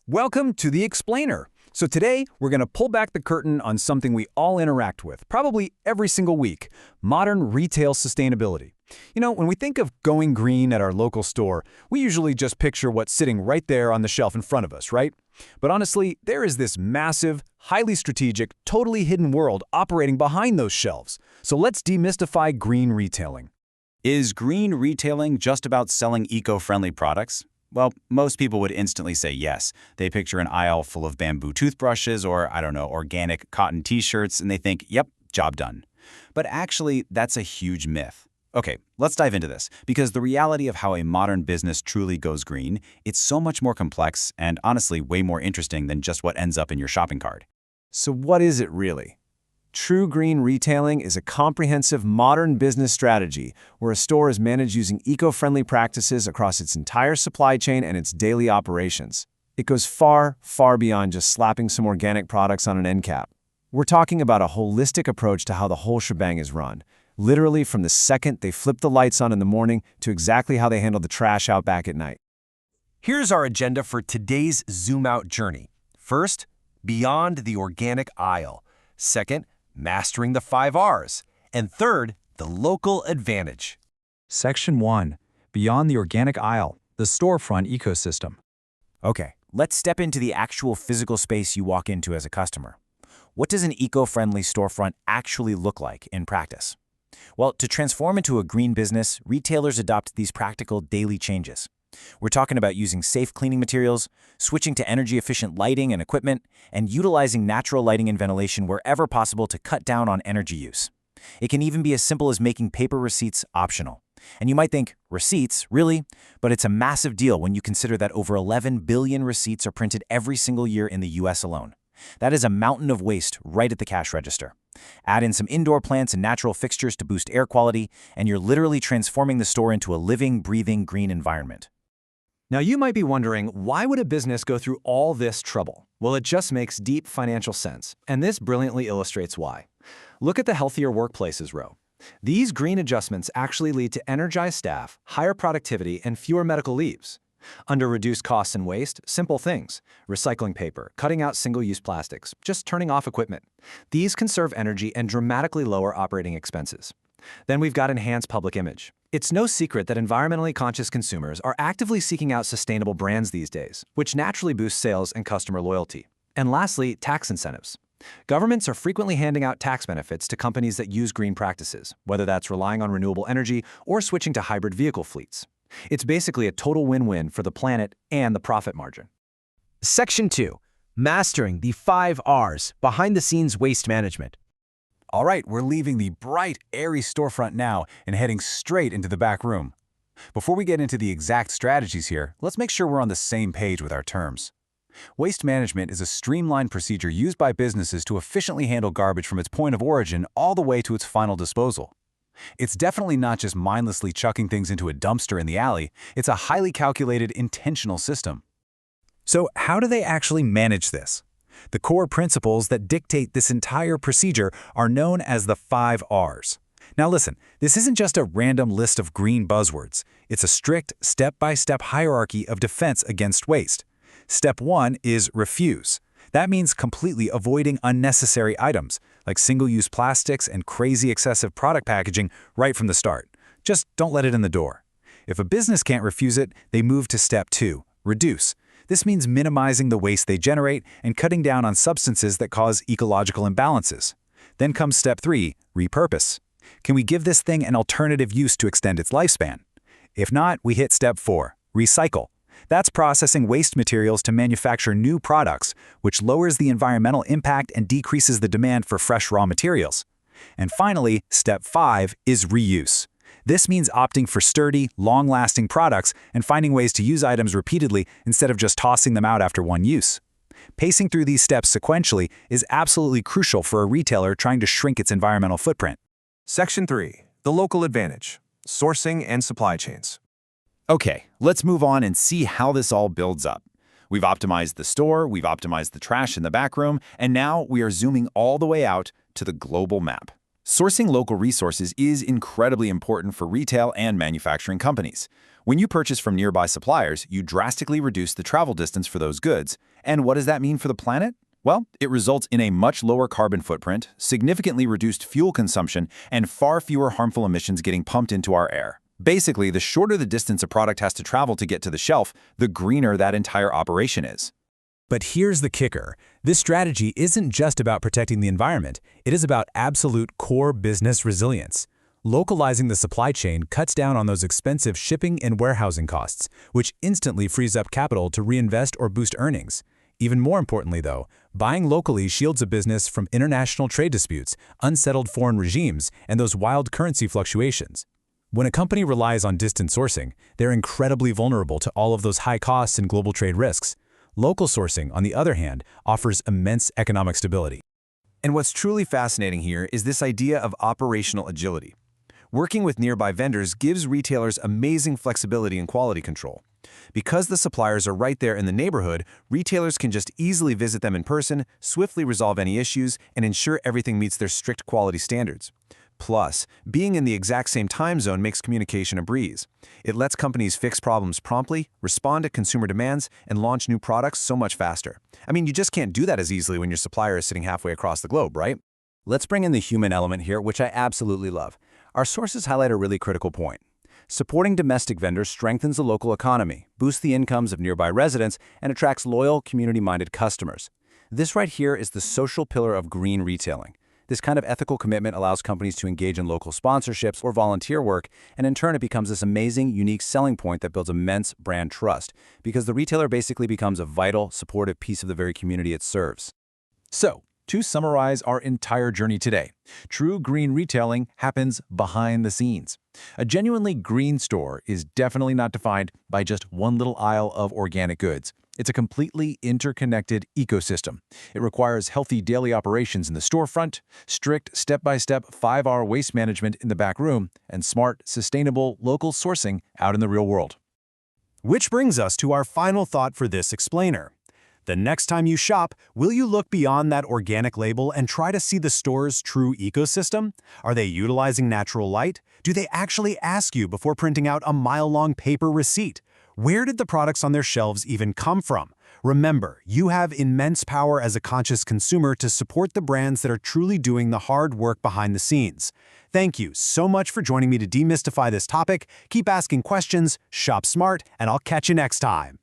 Welcome to The Explainer. So today, we're going to pull back the curtain on something we all interact with, probably every single week, modern retail sustainability. You know, when we think of going green at our local store, we usually just picture what's sitting right there on the shelf in front of us, right? But honestly, there is this massive, highly strategic, totally hidden world operating behind those shelves. So let's demystify green retailing. Is green retailing just about selling eco-friendly products? Well, most people would instantly say yes. They picture an aisle full of bamboo toothbrushes or, organic cotton t-shirts, and they think, yep, job done. But actually, that's a huge myth. Okay, let's dive into this, because the reality of how a modern business truly goes green, it's so much more complex and honestly way more interesting than just what ends up in your shopping cart. So what is it really? True green retailing is a comprehensive modern business strategy where a store is managed using eco-friendly practices across its entire supply chain and its daily operations. It goes far, far beyond just slapping some organic products on an end cap. We're talking about a holistic approach to how the whole shebang is run, literally from the second they flip the lights on in the morning to exactly how they handle the trash out back at night. Here's our agenda for today's Zoom Out journey. First, beyond the organic aisle. Second, mastering the 5 R's. And third, the local advantage. Section 1. Beyond the organic aisle, the storefront ecosystem. Okay, let's step into the actual physical space you walk into as a customer. What does an eco-friendly storefront actually look like in practice? Well, to transform into a green business, retailers adopt these practical daily changes. We're talking about using safe cleaning materials, switching to energy-efficient lighting and equipment, and utilizing natural lighting and ventilation wherever possible to cut down on energy use. It can even be as simple as making paper receipts optional. And you might think, receipts, really? But it's a massive deal when you consider that over 11 billion receipts are printed every single year in the US alone. That is a mountain of waste right at the cash register. Add in some indoor plants and natural fixtures to boost air quality, and you're literally transforming the store into a living, breathing green environment. Now you might be wondering, why would a business go through all this trouble? Well, it just makes deep financial sense, and this brilliantly illustrates why. Look at the healthier workplaces row. These green adjustments actually lead to energized staff, higher productivity, and fewer medical leaves. Under reduced costs and waste, simple things: recycling paper, cutting out single-use plastics, just turning off equipment. These conserve energy and dramatically lower operating expenses. Then we've got enhanced public image. It's no secret that environmentally conscious consumers are actively seeking out sustainable brands these days, which naturally boosts sales and customer loyalty. And lastly, tax incentives. Governments are frequently handing out tax benefits to companies that use green practices, whether that's relying on renewable energy or switching to hybrid vehicle fleets. It's basically a total win-win for the planet and the profit margin. Section 2. Mastering the 5 R's, behind-the-scenes waste management. All right, we're leaving the bright, airy storefront now and heading straight into the back room. Before we get into the exact strategies here, let's make sure we're on the same page with our terms. Waste management is a streamlined procedure used by businesses to efficiently handle garbage from its point of origin all the way to its final disposal. It's definitely not just mindlessly chucking things into a dumpster in the alley. It's a highly calculated, intentional system. So how do they actually manage this? The core principles that dictate this entire procedure are known as the 5 R's. Now listen, this isn't just a random list of green buzzwords. It's a strict, step-by-step hierarchy of defense against waste. Step 1 is refuse. That means completely avoiding unnecessary items, like single-use plastics and crazy excessive product packaging right from the start. Just don't let it in the door. If a business can't refuse it, they move to Step 2, reduce. This means minimizing the waste they generate and cutting down on substances that cause ecological imbalances. Then comes Step 3, repurpose. Can we give this thing an alternative use to extend its lifespan? If not, we hit Step 4, recycle. That's processing waste materials to manufacture new products, which lowers the environmental impact and decreases the demand for fresh raw materials. And finally, Step 5 is reuse. This means opting for sturdy, long-lasting products and finding ways to use items repeatedly instead of just tossing them out after one use. Pacing through these steps sequentially is absolutely crucial for a retailer trying to shrink its environmental footprint. Section 3. The local advantage. Sourcing and supply chains. Okay, let's move on and see how this all builds up. We've optimized the store, we've optimized the trash in the back room, and now we are zooming all the way out to the global map. Sourcing local resources is incredibly important for retail and manufacturing companies. When you purchase from nearby suppliers, you drastically reduce the travel distance for those goods. And what does that mean for the planet? Well, it results in a much lower carbon footprint, significantly reduced fuel consumption, and far fewer harmful emissions getting pumped into our air. Basically, the shorter the distance a product has to travel to get to the shelf, the greener that entire operation is. But here's the kicker. This strategy isn't just about protecting the environment. It is about absolute core business resilience. Localizing the supply chain cuts down on those expensive shipping and warehousing costs, which instantly frees up capital to reinvest or boost earnings. Even more importantly, though, buying locally shields a business from international trade disputes, unsettled foreign regimes, and those wild currency fluctuations. When a company relies on distant sourcing, they're incredibly vulnerable to all of those high costs and global trade risks. Local sourcing, on the other hand, offers immense economic stability. And what's truly fascinating here is this idea of operational agility. Working with nearby vendors gives retailers amazing flexibility and quality control. Because the suppliers are right there in the neighborhood, retailers can just easily visit them in person, swiftly resolve any issues, and ensure everything meets their strict quality standards. Plus, being in the exact same time zone makes communication a breeze. It lets companies fix problems promptly, respond to consumer demands, and launch new products so much faster. I mean, you just can't do that as easily when your supplier is sitting halfway across the globe, right? Let's bring in the human element here, which I absolutely love. Our sources highlight a really critical point. Supporting domestic vendors strengthens the local economy, boosts the incomes of nearby residents, and attracts loyal, community-minded customers. This right here is the social pillar of green retailing. This kind of ethical commitment allows companies to engage in local sponsorships or volunteer work, and in turn it becomes this amazing, unique selling point that builds immense brand trust, because the retailer basically becomes a vital, supportive piece of the very community it serves. So, to summarize our entire journey today, true green retailing happens behind the scenes. A genuinely green store is definitely not defined by just one little aisle of organic goods. It's a completely interconnected ecosystem. It requires healthy daily operations in the storefront, strict step-by-step 5R waste management in the back room, and smart, sustainable local sourcing out in the real world. Which brings us to our final thought for this explainer. The next time you shop, will you look beyond that organic label and try to see the store's true ecosystem? Are they utilizing natural light? Do they actually ask you before printing out a mile-long paper receipt? Where did the products on their shelves even come from? Remember, you have immense power as a conscious consumer to support the brands that are truly doing the hard work behind the scenes. Thank you so much for joining me to demystify this topic. Keep asking questions, shop smart, and I'll catch you next time.